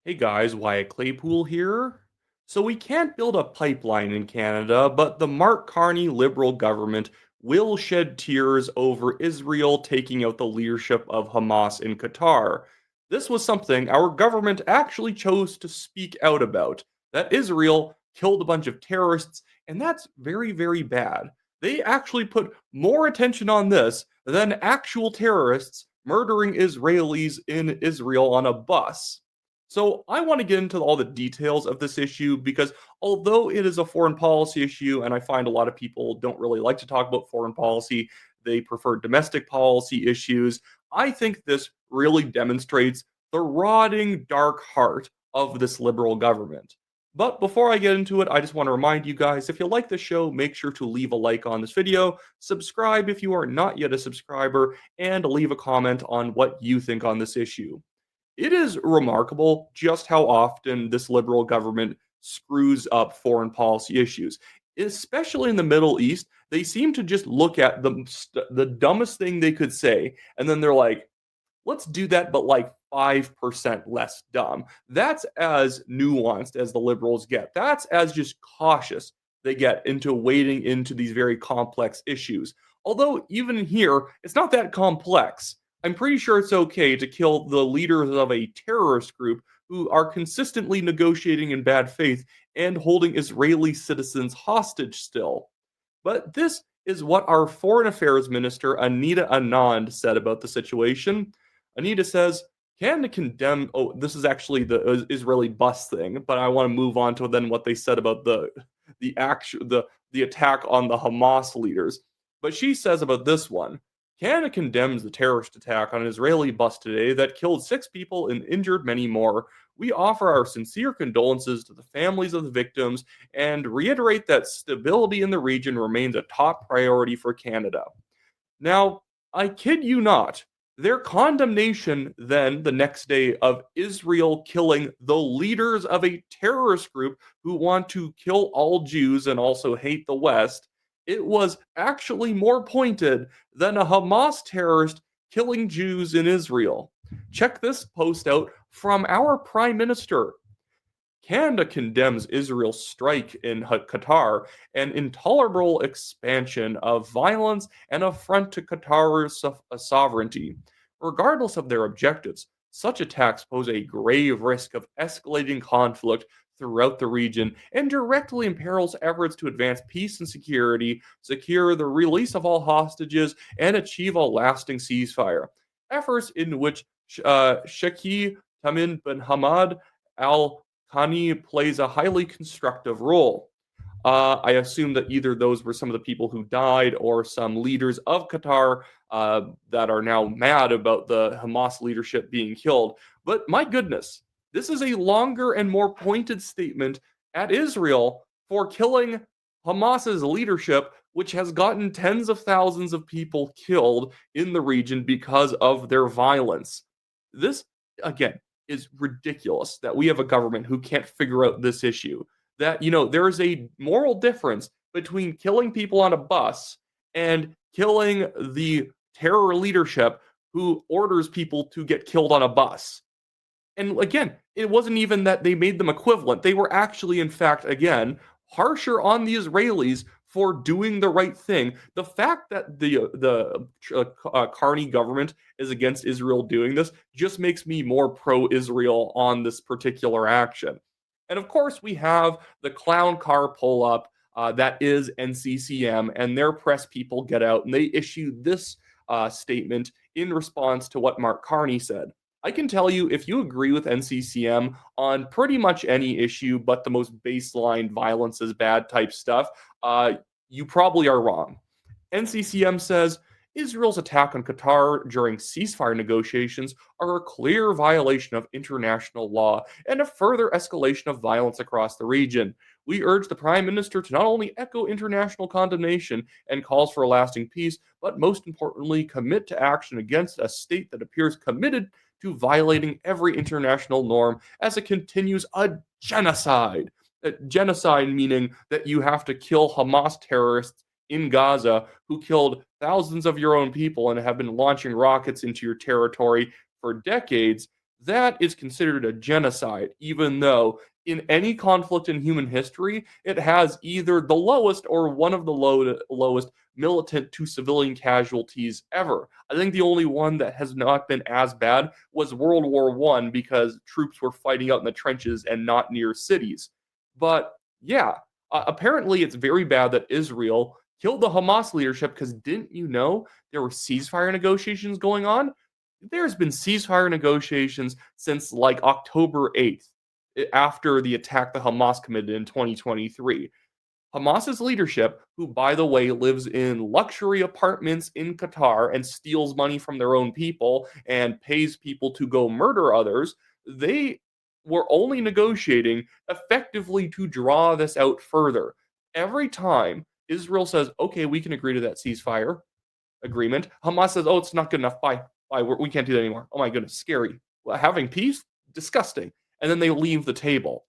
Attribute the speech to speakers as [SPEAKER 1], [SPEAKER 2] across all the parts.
[SPEAKER 1] Hey guys, Wyatt Claypool here. So we can't build a pipeline in Canada, but the Mark Carney Liberal government will shed tears over Israel taking out the leadership of Hamas in Qatar. This was something our government actually chose to speak out about, that Israel killed a bunch of terrorists, and that's very, very bad. They actually put more attention on this than actual terrorists murdering Israelis in Israel on a bus. So I want to get into all the details of this issue because although it is a foreign policy issue, and I find a lot of people don't really like to talk about foreign policy, they prefer domestic policy issues. I think this really demonstrates the rotting dark heart of this liberal government. But before I get into it, I just want to remind you guys, if you like the show, make sure to leave a like on this video, subscribe if you are not yet a subscriber, and leave a comment on what you think on this issue. It is remarkable just how often this liberal government screws up foreign policy issues, especially in the Middle East. They seem to just look at the dumbest thing they could say, and then they're like, let's do that, but like 5% less dumb. That's as nuanced as the liberals get. That's as just cautious they get into wading into these very complex issues. Although, even here, it's not that complex. I'm pretty sure it's okay to kill the leaders of a terrorist group who are consistently negotiating in bad faith and holding Israeli citizens hostage still. But this is what our Foreign Affairs Minister, Anita Anand, said about the situation. Anita says, Canada condemn. Oh, this is actually the Israeli bus thing, but I want to move on to then what they said about the attack on the Hamas leaders. But she says about this one, Canada condemns the terrorist attack on an Israeli bus today that killed 6 people and injured many more. We offer our sincere condolences to the families of the victims and reiterate that stability in the region remains a top priority for Canada. Now, I kid you not, their condemnation then the next day of Israel killing the leaders of a terrorist group who want to kill all Jews and also hate the West, it was actually more pointed than a Hamas terrorist killing Jews in Israel. Check this post out from our Prime Minister. Canada condemns Israel's strike in Qatar, an intolerable expansion of violence and affront to Qatar's sovereignty. Regardless of their objectives, such attacks pose a grave risk of escalating conflict throughout the region and directly imperils efforts to advance peace and security, secure the release of all hostages, and achieve a lasting ceasefire. Efforts in which Sheikh Tamim bin Hamad Al Carney plays a highly constructive role. I assume that either those were some of the people who died or some leaders of Qatar that are now mad about the Hamas leadership being killed. But my goodness, this is a longer and more pointed statement at Israel for killing Hamas's leadership, which has gotten tens of thousands of people killed in the region because of their violence. This, again, is ridiculous that we have a government who can't figure out this issue. That, there is a moral difference between killing people on a bus and killing the terror leadership who orders people to get killed on a bus. And again, it wasn't even that they made them equivalent. They were actually, in fact, again, harsher on the Israelis for doing the right thing. The fact that the Carney government is against Israel doing this just makes me more pro-Israel on this particular action. And of course, we have the clown car pull-up that is NCCM, and their press people get out and they issue this statement in response to what Mark Carney said. I can tell you, if you agree with NCCM on pretty much any issue but the most baseline violence is bad type stuff, you probably are wrong. NCCM says Israel's attack on Qatar during ceasefire negotiations are a clear violation of international law and a further escalation of violence across the region. We urge the Prime Minister to not only echo international condemnation and calls for a lasting peace, but most importantly, commit to action against a state that appears committed to violating every international norm as it continues a genocide. Genocide meaning that you have to kill Hamas terrorists in Gaza who killed thousands of your own people and have been launching rockets into your territory for decades. that is considered a genocide, even though in any conflict in human history, it has either the lowest or one of the lowest militant to civilian casualties ever. I think the only one that has not been as bad was World War One because troops were fighting out in the trenches and not near cities. But yeah, apparently it's very bad that Israel killed the Hamas leadership because didn't you know there were ceasefire negotiations going on? There's been ceasefire negotiations since like October 8th, after the attack the Hamas committed in 2023. Hamas's leadership, who, by the way, lives in luxury apartments in Qatar and steals money from their own people and pays people to go murder others, they were only negotiating effectively to draw this out further. Every time Israel says, okay, we can agree to that ceasefire agreement, Hamas says, oh, it's not good enough. Bye. Bye. We can't do that anymore. Oh my goodness, scary. Well, having peace? Disgusting. And then they leave the table.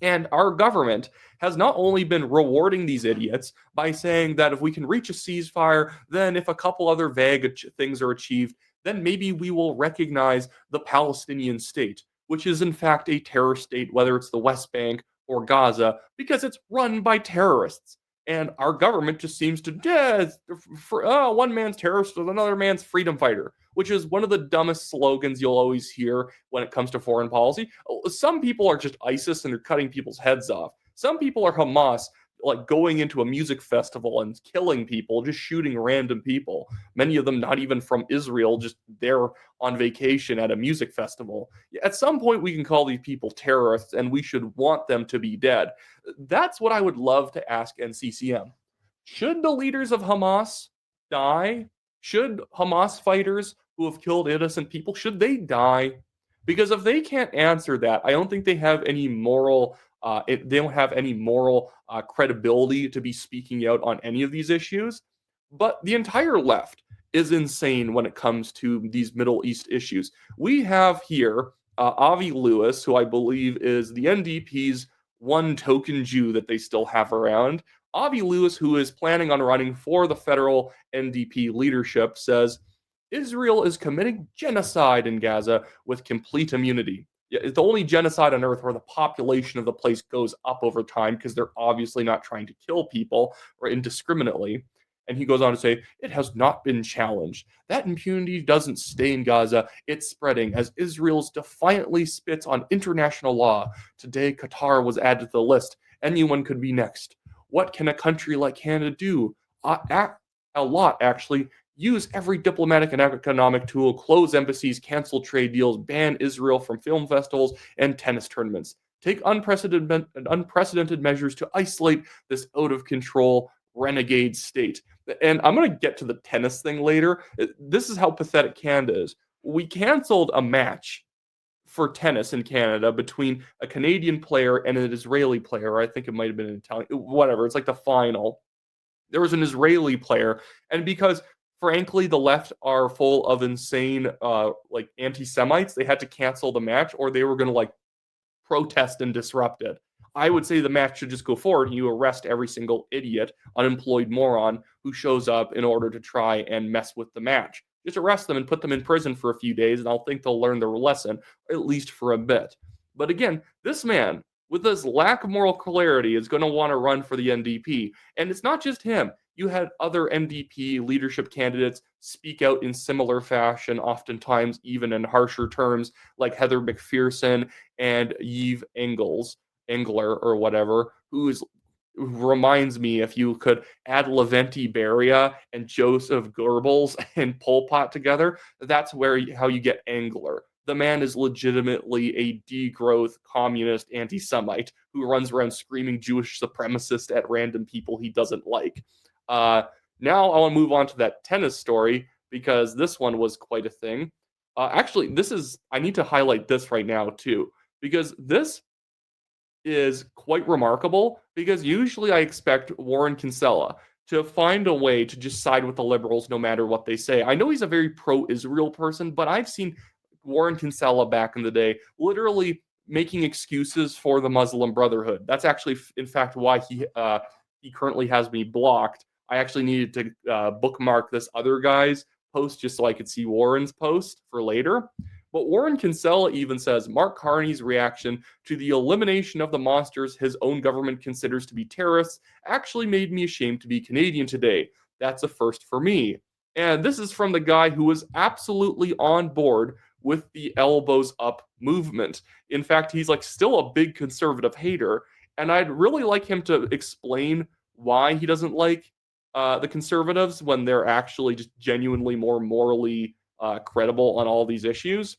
[SPEAKER 1] And our government has not only been rewarding these idiots by saying that if we can reach a ceasefire, then if a couple other vague things are achieved, then maybe we will recognize the Palestinian state, which is in fact a terror state, whether it's the West Bank or Gaza, because it's run by terrorists. And our government just seems to, one man's terrorist is another man's freedom fighter, which is one of the dumbest slogans you'll always hear when it comes to foreign policy. Some people are just ISIS and they're cutting people's heads off. Some people are Hamas, like going into a music festival and killing people, just shooting random people. Many of them not even from Israel, just there on vacation at a music festival. At some point, we can call these people terrorists and we should want them to be dead. That's what I would love to ask NCCM. Should the leaders of Hamas die? Should Hamas fighters who have killed innocent people, should they die? Because if they can't answer that, I don't think they have any moral they don't have any moral credibility to be speaking out on any of these issues. But the entire left is insane when it comes to these Middle East issues. We have here Avi Lewis, who I believe is the NDP's one token Jew that they still have around. Avi Lewis, who is planning on running for the federal NDP leadership, says Israel is committing genocide in Gaza with complete immunity. Yeah, it's the only genocide on earth where the population of the place goes up over time because they're obviously not trying to kill people or indiscriminately. And he goes on to say, it has not been challenged. That impunity doesn't stay in Gaza. It's spreading as Israel's defiantly spits on international law. Today, Qatar was added to the list. Anyone could be next. What can a country like Canada do? A lot, actually. Use every diplomatic and economic tool, close embassies, cancel trade deals, ban Israel from film festivals and tennis tournaments. Take unprecedented measures to isolate this out of control renegade state. And I'm going to get to the tennis thing later. This is how pathetic Canada is. We canceled a match for tennis in Canada between a Canadian player and an Israeli player. I think it might have been an Italian, whatever. It's like the final. There was an Israeli player, and because frankly the left are full of insane like anti-Semites, they had to cancel the match or they were going to like protest and disrupt it. I would say the match should just go forward and you arrest every single idiot, unemployed moron who shows up in order to try and mess with the match. Just arrest them and put them in prison for a few days, and I'll think they'll learn their lesson, at least for a bit. But again, this man, with this lack of moral clarity, is going to want to run for the NDP. And it's not just him. You had other NDP leadership candidates speak out in similar fashion, oftentimes even in harsher terms, like Heather McPherson and Yves Engler or whatever, who reminds me, if you could add Leventi Beria and Joseph Goebbels and Pol Pot together, that's how you get Engler. The man is legitimately a degrowth communist anti-Semite who runs around screaming Jewish supremacist at random people he doesn't like. Now I want to move on to that tennis story because this one was quite a thing. Actually, I need to highlight this right now too, because this is quite remarkable, because usually I expect Warren Kinsella to find a way to just side with the liberals no matter what they say. I know he's a very pro-Israel person, but I've seen Warren Kinsella back in the day literally making excuses for the Muslim Brotherhood. That's actually, in fact, why he currently has me blocked. I actually needed to bookmark this other guy's post just so I could see Warren's post for later. But Warren Kinsella even says Mark Carney's reaction to the elimination of the monsters his own government considers to be terrorists actually made me ashamed to be Canadian today. That's a first for me. And this is from the guy who was absolutely on board with the elbows up movement. In fact, he's like still a big conservative hater. And I'd really like him to explain why he doesn't like the conservatives when they're actually just genuinely more morally credible on all these issues.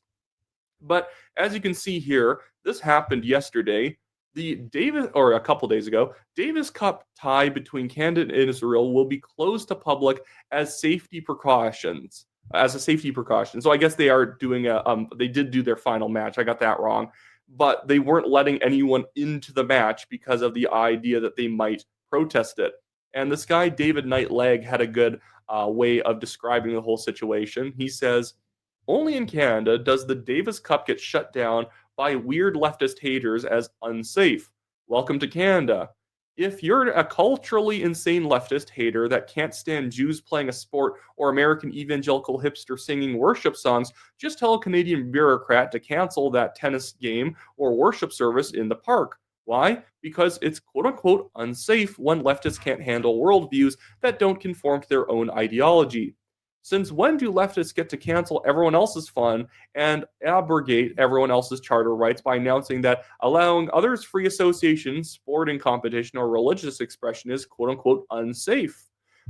[SPEAKER 1] But as you can see here, this happened yesterday. The Davis, or a couple days ago, Davis Cup tie between Canada and Israel will be closed to public as safety precautions. As a safety precaution. So I guess they are doing they did do their final match. I got that wrong. But they weren't letting anyone into the match because of the idea that they might protest it. And this guy, David Knight-Legg, had a good way of describing the whole situation. He says, only in Canada does the Davis Cup get shut down by weird leftist haters as unsafe. Welcome to Canada. If you're a culturally insane leftist hater that can't stand Jews playing a sport or American evangelical hipster singing worship songs, just tell a Canadian bureaucrat to cancel that tennis game or worship service in the park. Why? Because it's quote unquote unsafe when leftists can't handle worldviews that don't conform to their own ideology. Since when do leftists get to cancel everyone else's fun and abrogate everyone else's charter rights by announcing that allowing others free association, sporting competition, or religious expression is quote unquote unsafe?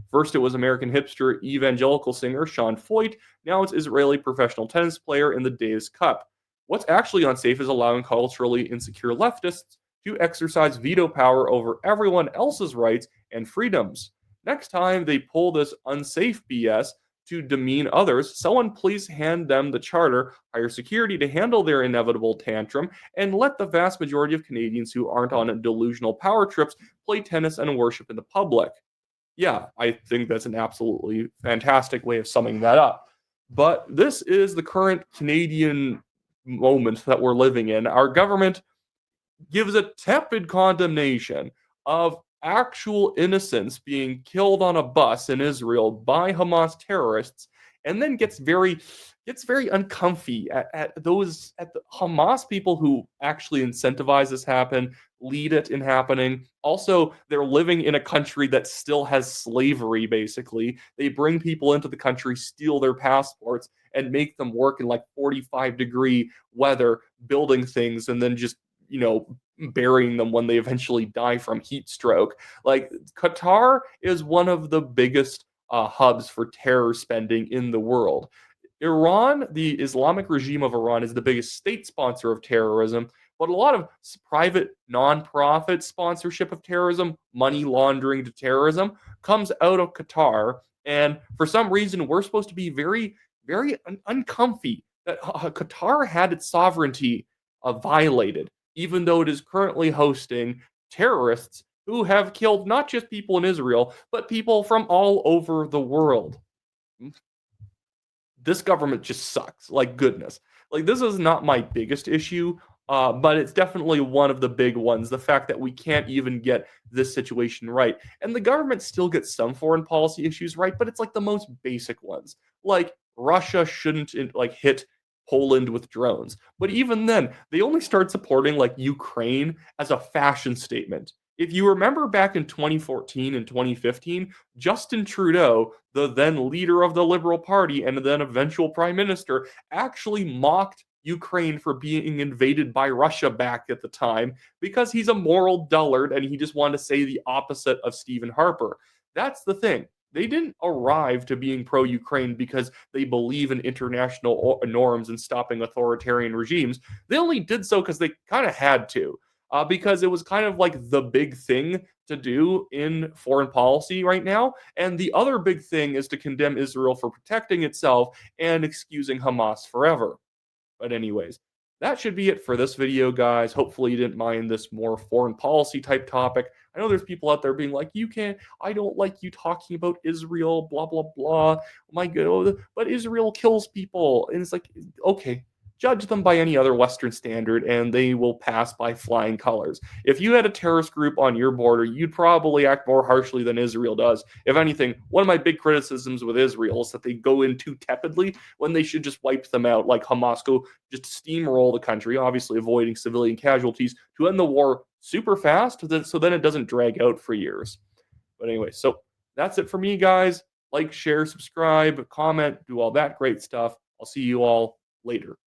[SPEAKER 1] First, it was American hipster evangelical singer Sean Foyt. Now it's Israeli professional tennis player in the Davis Cup. What's actually unsafe is allowing culturally insecure leftists to exercise veto power over everyone else's rights and freedoms. Next time they pull this unsafe BS to demean others, someone please hand them the charter, hire security to handle their inevitable tantrum, and let the vast majority of Canadians who aren't on delusional power trips play tennis and worship in the public. Yeah, I think that's an absolutely fantastic way of summing that up. But this is the current Canadian moment that we're living in. Our government gives a tepid condemnation of actual innocents being killed on a bus in Israel by Hamas terrorists, and then gets very uncomfy at the Hamas people who actually incentivize this happen, lead it in happening. Also, they're living in a country that still has slavery, basically. They bring people into the country, steal their passports, and make them work in like 45-degree weather, building things, and then just burying them when they eventually die from heat stroke. Like Qatar is one of the biggest hubs for terror spending in the world. Iran, the Islamic regime of Iran, is the biggest state sponsor of terrorism, but a lot of private nonprofit sponsorship of terrorism, money laundering to terrorism, comes out of Qatar. And for some reason, we're supposed to be very, very uncomfy that Qatar had its sovereignty violated, even though it is currently hosting terrorists who have killed not just people in Israel, but people from all over the world. This government just sucks. Like, goodness. Like, this is not my biggest issue, but it's definitely one of the big ones. The fact that we can't even get this situation right. And the government still gets some foreign policy issues right, but it's like the most basic ones. Like, Russia shouldn't like hit Poland with drones. But even then, they only start supporting like Ukraine as a fashion statement. If you remember back in 2014 and 2015, Justin Trudeau, the then leader of the Liberal Party and then eventual prime minister, actually mocked Ukraine for being invaded by Russia back at the time because he's a moral dullard and he just wanted to say the opposite of Stephen Harper. That's the thing. They didn't arrive to being pro-Ukraine because they believe in international norms and stopping authoritarian regimes. They only did so because they kind of had to, because it was kind of like the big thing to do in foreign policy right now. And the other big thing is to condemn Israel for protecting itself and excusing Hamas forever. But anyways, that should be it for this video, guys. Hopefully you didn't mind this more foreign policy type topic. I know there's people out there being like, I don't like you talking about Israel, blah, blah, blah. Oh my God, but Israel kills people. And it's like, okay, judge them by any other Western standard, and they will pass by flying colors. If you had a terrorist group on your border, you'd probably act more harshly than Israel does. If anything, one of my big criticisms with Israel is that they go in too tepidly when they should just wipe them out, like Hamas go just steamroll the country, obviously avoiding civilian casualties, to end the war super fast, so then it doesn't drag out for years. But anyway, so that's it for me, guys. Like, share, subscribe, comment, do all that great stuff. I'll see you all later.